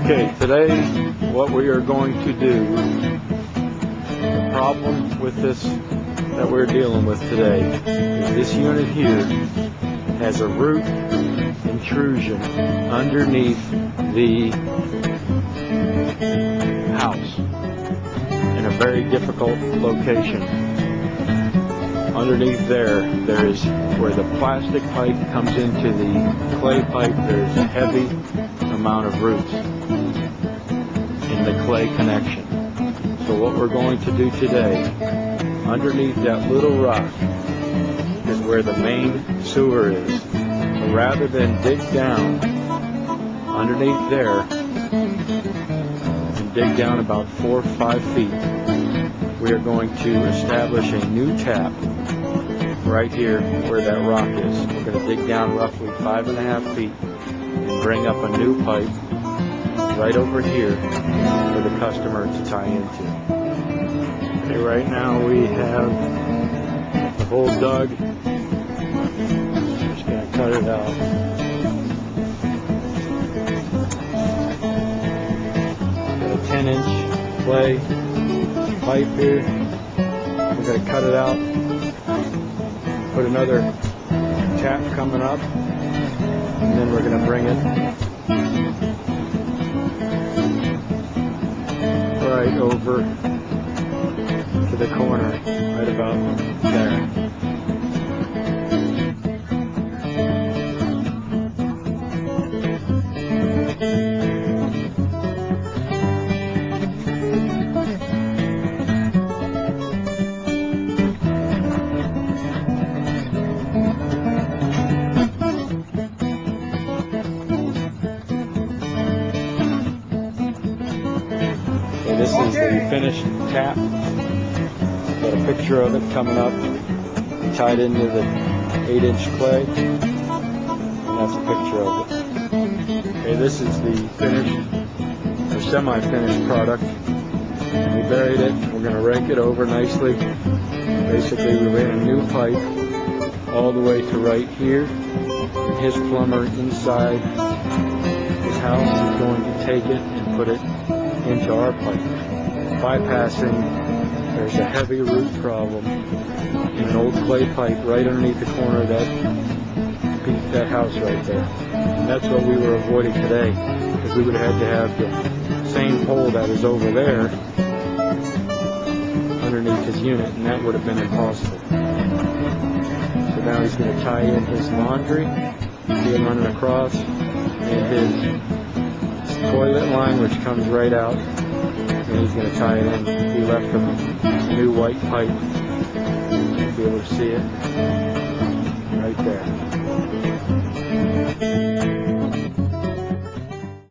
Okay, today what we are going to do, the problem with this that we're dealing with today is this unit here has a root intrusion underneath the house in a very difficult location. Underneath there is where the plastic pipe comes into the clay pipe. There's a heavy amount of roots in the clay connection. So what we're going to do today, underneath that little rock is where the main sewer is. So rather than dig down underneath there and dig down about 4 or 5 feet, we are going to establish a new tap right here where that rock is. We're going to dig down roughly 5.5 feet and bring up a new pipe right over here for the customer to tie into. Okay, right now we have the hole dug. Just going to cut it out. Got a 10-inch clay pipe here. We're going to cut it out. Put another tap coming up, and then we're going to bring it right over to the corner, right about there. This is the finished tap. Got a picture of it coming up, tied into the 8-inch clay, and that's a picture of it. Okay, this is the finished or semi-finished product. We buried it. We're going to rake it over nicely. Basically, we ran a new pipe all the way to right here, and his plumber inside his house is going to take it and put it into our pipe, bypassing. There's a heavy root problem in an old clay pipe right underneath the corner of that house right there. And that's what we were avoiding today, because we would have had to have the same hole that is over there underneath his unit, and that would have been impossible. So now he's going to tie in his laundry, see him running across, and his toilet line, which comes right out, and he's going to tie it in. We left him a new white pipe. You'll be able to see it right there.